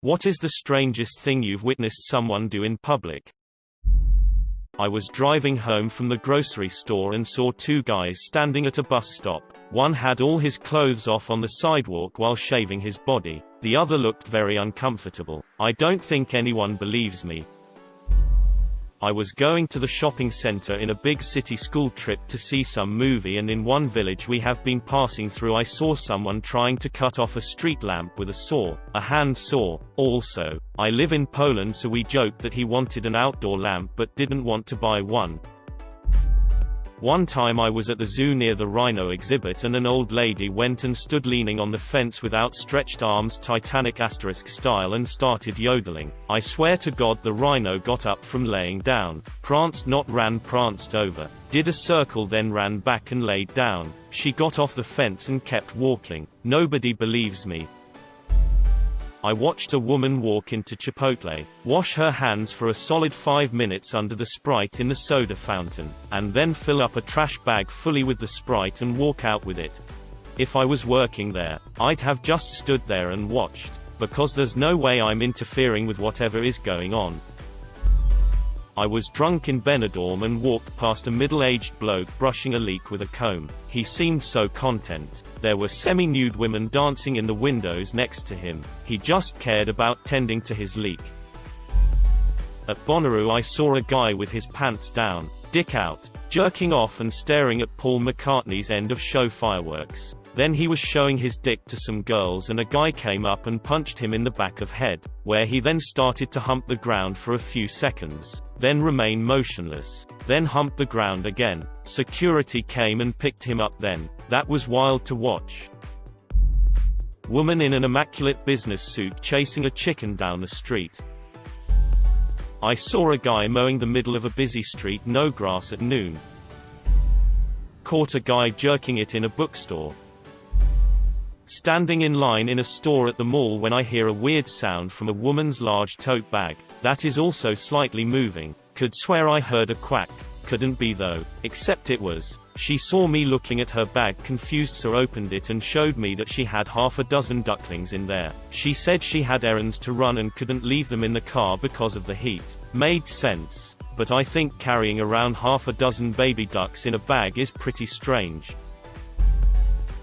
What is the strangest thing you've witnessed someone do in public? I was driving home from the grocery store and saw two guys standing at a bus stop. One had all his clothes off on the sidewalk while shaving his body. The other looked very uncomfortable. I don't think anyone believes me. I was going to the shopping center in a big city school trip to see some movie, and in one village we have been passing through I saw someone trying to cut off a street lamp with a saw, a hand saw. Also, I live in Poland, so we joked that he wanted an outdoor lamp but didn't want to buy one. One time I was at the zoo near the rhino exhibit, and an old lady went and stood leaning on the fence with outstretched arms, Titanic * style, and started yodeling. I swear to God the rhino got up from laying down, pranced not ran, pranced over, did a circle, then ran back and laid down. She got off the fence and kept walking. Nobody believes me. I watched a woman walk into Chipotle, wash her hands for a solid 5 minutes under the Sprite in the soda fountain, and then fill up a trash bag fully with the Sprite and walk out with it. If I was working there, I'd have just stood there and watched, because there's no way I'm interfering with whatever is going on. I was drunk in Benidorm and walked past a middle-aged bloke brushing a leak with a comb. He seemed so content. There were semi-nude women dancing in the windows next to him. He just cared about tending to his leak. At Bonnaroo I saw a guy with his pants down, dick out, jerking off and staring at Paul McCartney's end of show fireworks. Then he was showing his dick to some girls, and a guy came up and punched him in the back of head, where he then started to hump the ground for a few seconds, then remain motionless, then hump the ground again. Security came and picked him up then. That was wild to watch. Woman in an immaculate business suit chasing a chicken down the street. I saw a guy mowing the middle of a busy street, no grass at noon. Caught a guy jerking it in a bookstore. Standing in line in a store at the mall when I hear a weird sound from a woman's large tote bag, that is also slightly moving. Could swear I heard a quack. Couldn't be though, except it was. She saw me looking at her bag confused, so opened it and showed me that she had half a dozen ducklings in there. She said she had errands to run and couldn't leave them in the car because of the heat. Made sense. But I think carrying around half a dozen baby ducks in a bag is pretty strange.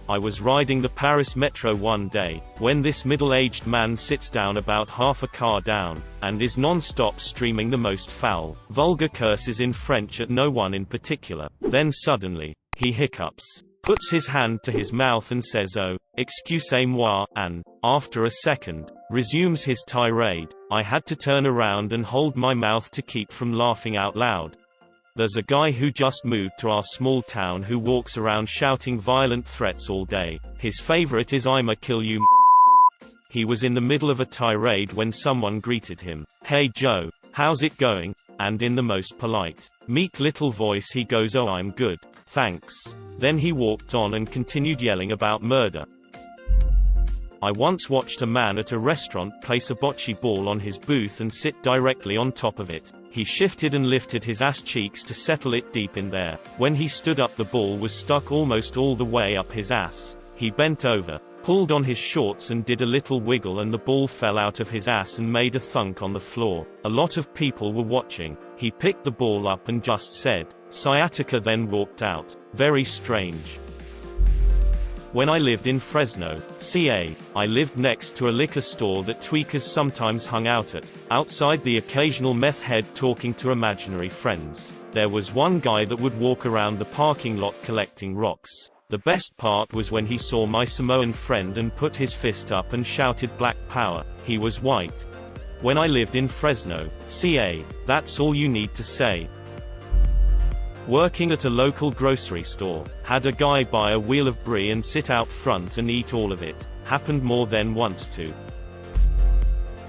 I was riding the Paris metro one day, when this middle-aged man sits down about half a car down, and is non-stop streaming the most foul, vulgar curses in French at no one in particular. Then suddenly, he hiccups, puts his hand to his mouth and says, "Oh, excusez-moi," and, after a second, resumes his tirade. I had to turn around and hold my mouth to keep from laughing out loud. There's a guy who just moved to our small town who walks around shouting violent threats all day. His favorite is "I'ma kill you." He was in the middle of a tirade when someone greeted him. "Hey Joe, how's it going?" And in the most polite, meek little voice he goes, "Oh, I'm good, thanks." Then he walked on and continued yelling about murder. I once watched a man at a restaurant place a bocce ball on his booth and sit directly on top of it. He shifted and lifted his ass cheeks to settle it deep in there. When he stood up, the ball was stuck almost all the way up his ass. He bent over, pulled on his shorts and did a little wiggle, and the ball fell out of his ass and made a thunk on the floor. A lot of people were watching. He picked the ball up and just said, "Sciatica," then walked out. Very strange. When I lived in Fresno, CA, I lived next to a liquor store that tweakers sometimes hung out at, outside the occasional meth head talking to imaginary friends. There was one guy that would walk around the parking lot collecting rocks. The best part was when he saw my Samoan friend and put his fist up and shouted "Black Power." He was white. When I lived in Fresno, CA, that's all you need to say. Working at a local grocery store, had a guy buy a wheel of brie and sit out front and eat all of it. Happened more than once too.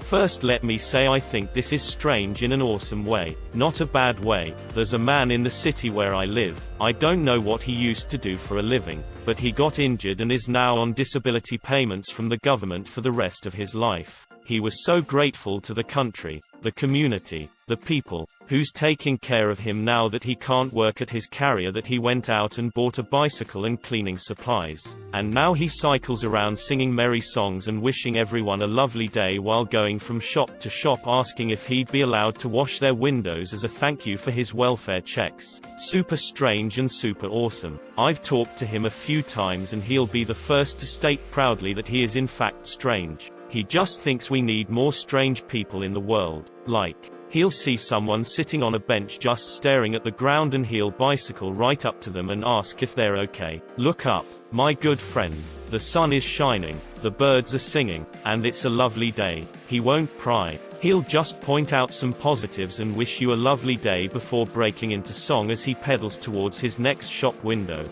First let me say I think this is strange in an awesome way, not a bad way. There's a man in the city where I live. I don't know what he used to do for a living, but he got injured and is now on disability payments from the government for the rest of his life. He was so grateful to the country, the community, the people, who's taking care of him now that he can't work at his carrier, that he went out and bought a bicycle and cleaning supplies. And now he cycles around singing merry songs and wishing everyone a lovely day while going from shop to shop, asking if he'd be allowed to wash their windows as a thank you for his welfare checks. Super strange and super awesome. I've talked to him a few times and he'll be the first to state proudly that he is in fact strange. He just thinks we need more strange people in the world. Like, he'll see someone sitting on a bench just staring at the ground and he'll bicycle right up to them and ask if they're okay. Look up, my good friend. The sun is shining, the birds are singing, and it's a lovely day. He won't pry. He'll just point out some positives and wish you a lovely day before breaking into song as he pedals towards his next shop window.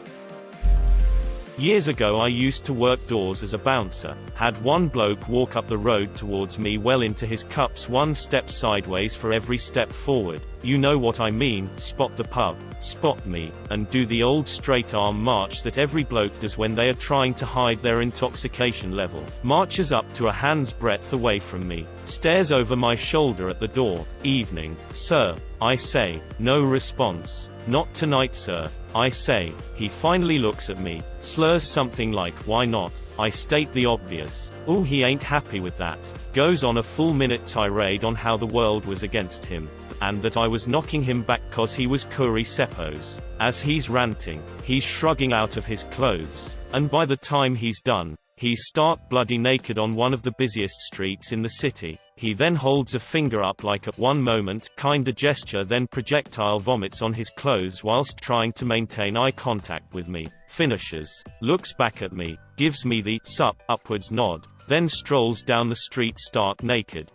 Years ago I used to work doors as a bouncer. Had one bloke walk up the road towards me well into his cups, one step sideways for every step forward. You know what I mean, spot the pub, spot me, and do the old straight arm march that every bloke does when they are trying to hide their intoxication level. Marches up to a hand's breadth away from me, stares over my shoulder at the door. Evening, sir, I say. No response. Not tonight, sir, I say. He finally looks at me, slurs something like, why not? I state the obvious. Ooh, he ain't happy with that. Goes on a full-minute tirade on how the world was against him, and that I was knocking him back cause he was Curry Seppos. As he's ranting, he's shrugging out of his clothes, and by the time he's done, he's stark bloody naked on one of the busiest streets in the city. He then holds a finger up like a one moment kinda gesture, then projectile vomits on his clothes whilst trying to maintain eye contact with me. Finishes, looks back at me, gives me the sup upwards nod, then strolls down the street stark naked.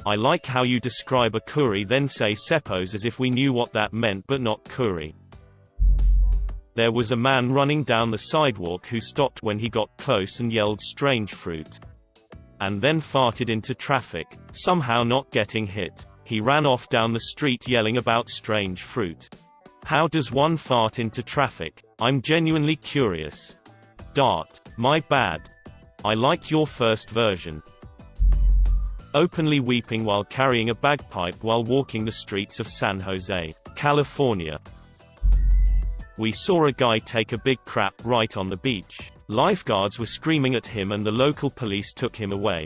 I like how you describe a curry then say Seppos as if we knew what that meant, but not curry. There was a man running down the sidewalk who stopped when he got close and yelled strange fruit. And then farted into traffic, somehow not getting hit. He ran off down the street yelling about strange fruit. How does one fart into traffic? I'm genuinely curious. Dart. My bad. I like your first version. Openly weeping while carrying a bagpipe while walking the streets of San Jose, California. We saw a guy take a big crap right on the beach. Lifeguards were screaming at him and the local police took him away.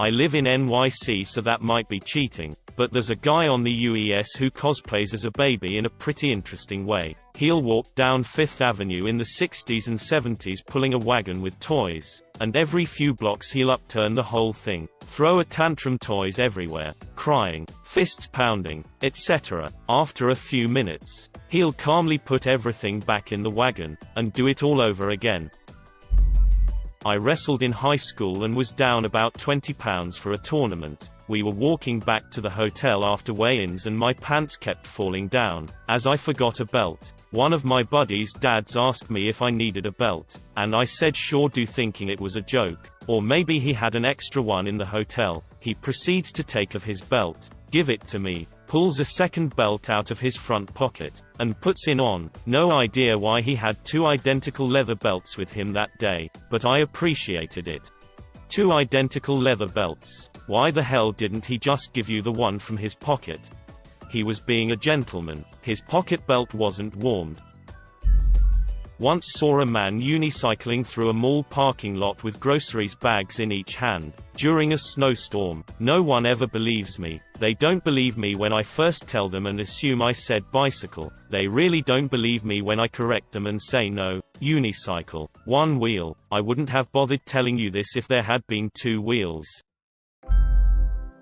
I live in NYC, so that might be cheating, but there's a guy on the UES who cosplays as a baby in a pretty interesting way. He'll walk down Fifth Avenue in the 60s and 70s pulling a wagon with toys, and every few blocks he'll upturn the whole thing, throw a tantrum, toys everywhere, crying, fists pounding, etc. After a few minutes, he'll calmly put everything back in the wagon, and do it all over again. I wrestled in high school and was down about 20 pounds for a tournament. We were walking back to the hotel after weigh-ins and my pants kept falling down, as I forgot a belt. One of my buddies' dads asked me if I needed a belt, and I said sure do, thinking it was a joke, or maybe he had an extra one in the hotel. He proceeds to take off his belt, give it to me, pulls a second belt out of his front pocket, and puts it on. No idea why he had two identical leather belts with him that day, but I appreciated it. Two identical leather belts. Why the hell didn't he just give you the one from his pocket? He was being a gentleman. His pocket belt wasn't warmed. Once saw a man unicycling through a mall parking lot with groceries bags in each hand, during a snowstorm. No one ever believes me. They don't believe me when I first tell them and assume I said bicycle. They really don't believe me when I correct them and say no, unicycle, one wheel. I wouldn't have bothered telling you this if there had been two wheels.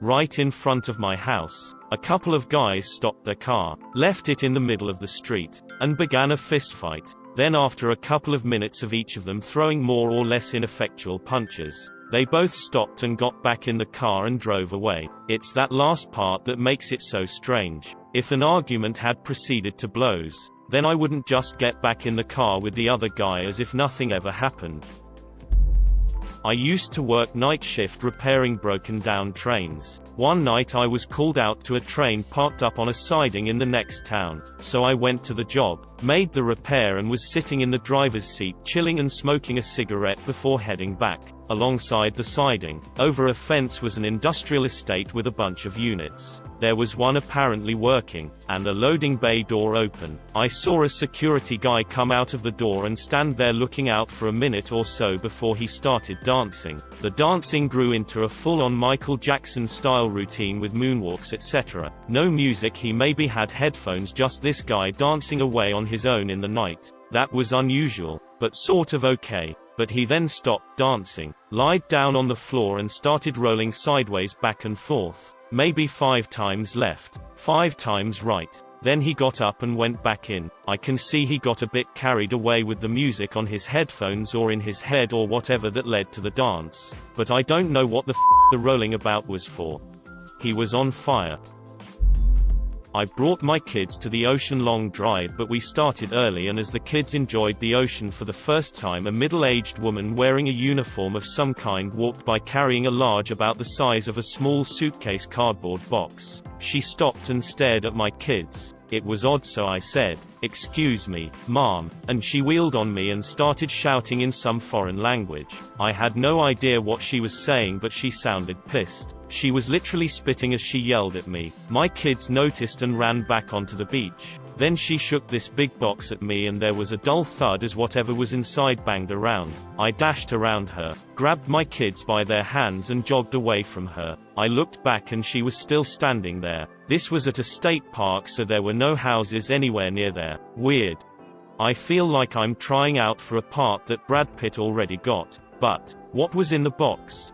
Right in front of my house, a couple of guys stopped their car, left it in the middle of the street, and began a fistfight. Then after a couple of minutes of each of them throwing more or less ineffectual punches, they both stopped and got back in the car and drove away. It's that last part that makes it so strange. If an argument had proceeded to blows, then I wouldn't just get back in the car with the other guy as if nothing ever happened. I used to work night shift repairing broken down trains. One night I was called out to a train parked up on a siding in the next town. So I went to the job, made the repair and was sitting in the driver's seat chilling and smoking a cigarette before heading back. alongside the siding. Over a fence was an industrial estate with a bunch of units. There was one apparently working, and a loading bay door open. I saw a security guy come out of the door and stand there looking out for a minute or so before he started dancing. The dancing grew into a full-on Michael Jackson-style routine with moonwalks etc. No music, he maybe had headphones, just this guy dancing away on his own in the night. That was unusual, but sort of okay. But he then stopped dancing, lied down on the floor and started rolling sideways back and forth. Maybe 5 times left, 5 times right. Then he got up and went back in. I can see he got a bit carried away with the music on his headphones or in his head or whatever that led to the dance. But I don't know what the rolling about was for. He was on fire. I brought my kids to the ocean long drive, but we started early, and as the kids enjoyed the ocean for the first time, a middle-aged woman wearing a uniform of some kind walked by carrying a large, about the size of a small suitcase, cardboard box. She stopped and stared at my kids. It was odd, so I said, "Excuse me, ma'am," and she wheeled on me and started shouting in some foreign language. I had no idea what she was saying, but she sounded pissed. She was literally spitting as she yelled at me. My kids noticed and ran back onto the beach. Then she shook this big box at me and there was a dull thud as whatever was inside banged around. I dashed around her, grabbed my kids by their hands and jogged away from her. I looked back and she was still standing there. This was at a state park, so there were no houses anywhere near there. Weird. I feel like I'm trying out for a part that Brad Pitt already got. But what was in the box?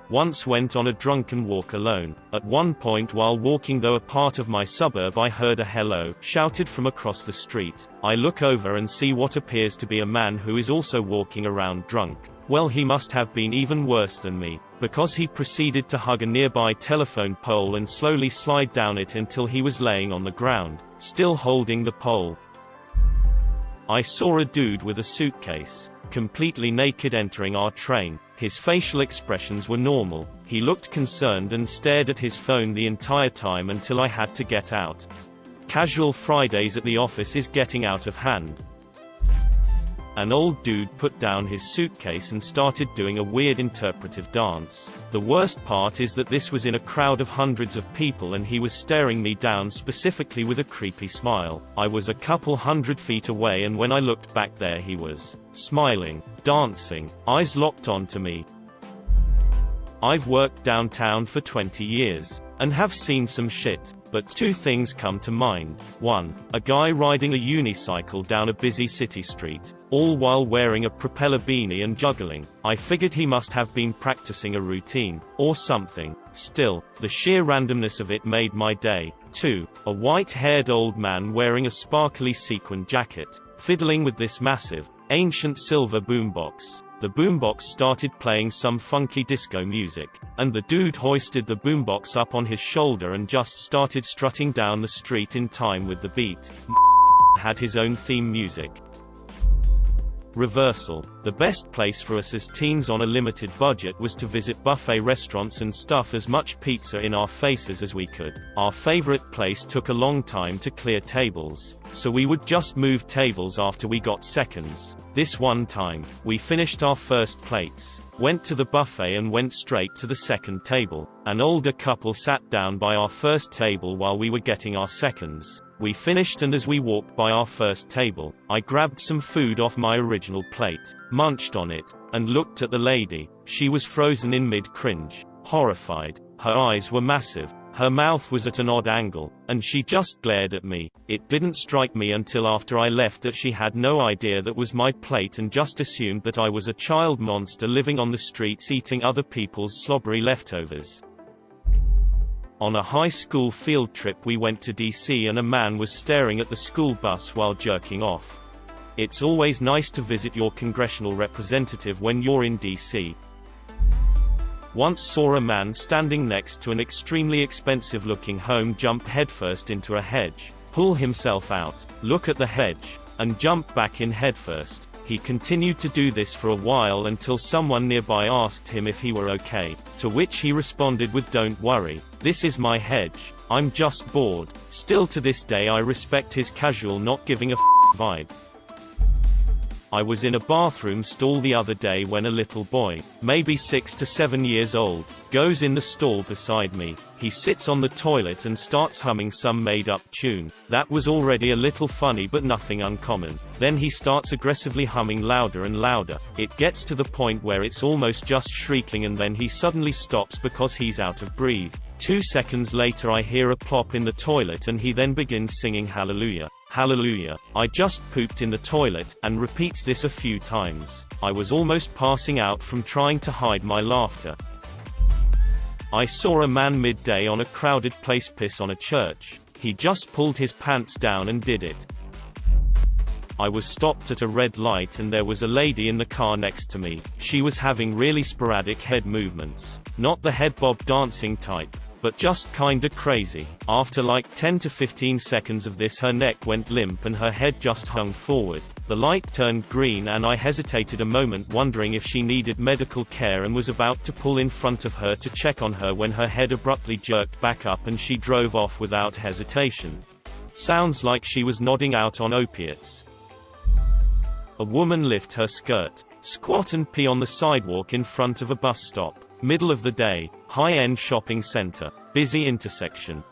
Once went on a drunken walk alone. At one point while walking though a part of my suburb, I heard a hello shouted from across the street. I look over and see what appears to be a man who is also walking around drunk. Well, he must have been even worse than me, because he proceeded to hug a nearby telephone pole and slowly slide down it until he was laying on the ground, still holding the pole. I saw a dude with a suitcase, completely naked, entering our train. His facial expressions were normal. He looked concerned and stared at his phone the entire time until I had to get out. Casual Fridays at the office is getting out of hand. An old dude put down his suitcase and started doing a weird interpretive dance. The worst part is that this was in a crowd of hundreds of people and he was staring me down specifically with a creepy smile. I was a couple hundred feet away, and when I looked back there he was smiling, dancing, eyes locked onto me. I've worked downtown for 20 years, and have seen some shit, but 2 things come to mind. 1. A guy riding a unicycle down a busy city street, all while wearing a propeller beanie and juggling. I figured he must have been practicing a routine, or something. Still, the sheer randomness of it made my day. 2. A white-haired old man wearing a sparkly sequined jacket, fiddling with this massive, ancient silver boombox. The boombox started playing some funky disco music, and the dude hoisted the boombox up on his shoulder and just started strutting down the street in time with the beat. Had his own theme music. Reversal. The best place for us as teens on a limited budget was to visit buffet restaurants and stuff as much pizza in our faces as we could. Our favorite place took a long time to clear tables, so we would just move tables after we got seconds. This one time, we finished our first plates, went to the buffet and went straight to the second table. An older couple sat down by our first table while we were getting our seconds. We finished, and as we walked by our first table, I grabbed some food off my original plate, munched on it, and looked at the lady. She was frozen in mid-cringe, horrified. Her eyes were massive, her mouth was at an odd angle, and she just glared at me. It didn't strike me until after I left that she had no idea that was my plate and just assumed that I was a child monster living on the streets eating other people's slobbery leftovers. On a high school field trip we went to DC, and a man was staring at the school bus while jerking off. It's always nice to visit your congressional representative when you're in DC. Once saw a man standing next to an extremely expensive looking home jump headfirst into a hedge, pull himself out, look at the hedge, and jump back in headfirst. He continued to do this for a while until someone nearby asked him if he were okay, to which he responded with, "Don't worry, this is my hedge, I'm just bored." Still to this day I respect his casual not giving a vibe. I was in a bathroom stall the other day when a little boy, maybe 6 to 7 years old, goes in the stall beside me. He sits on the toilet and starts humming some made-up tune. That was already a little funny but nothing uncommon. Then he starts aggressively humming louder and louder. It gets to the point where it's almost just shrieking, and then he suddenly stops because he's out of breath. 2 seconds later I hear a plop in the toilet and he then begins singing Hallelujah, Hallelujah, I just pooped in the toilet, and repeats this a few times. I was almost passing out from trying to hide my laughter. I saw a man midday on a crowded place piss on a church. He just pulled his pants down and did it. I was stopped at a red light and there was a lady in the car next to me. She was having really sporadic head movements. Not the head bob dancing type, but just kinda crazy. After like 10 to 15 seconds of this, her neck went limp and her head just hung forward. The light turned green and I hesitated a moment, wondering if she needed medical care, and was about to pull in front of her to check on her when her head abruptly jerked back up and she drove off without hesitation. Sounds like she was nodding out on opiates. A woman lift her skirt, squat and pee on the sidewalk in front of a bus stop. Middle of the day, high-end shopping center, busy intersection.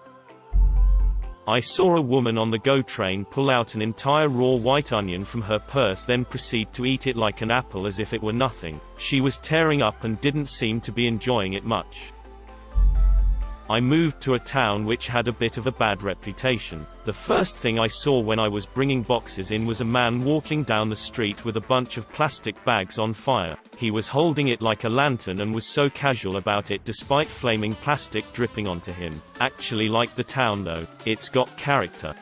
I saw a woman on the GO train pull out an entire raw white onion from her purse, then proceed to eat it like an apple as if it were nothing. She was tearing up and didn't seem to be enjoying it much. I moved to a town which had a bit of a bad reputation. The first thing I saw when I was bringing boxes in was a man walking down the street with a bunch of plastic bags on fire. He was holding it like a lantern and was so casual about it despite flaming plastic dripping onto him. Actually like the town though, it's got character.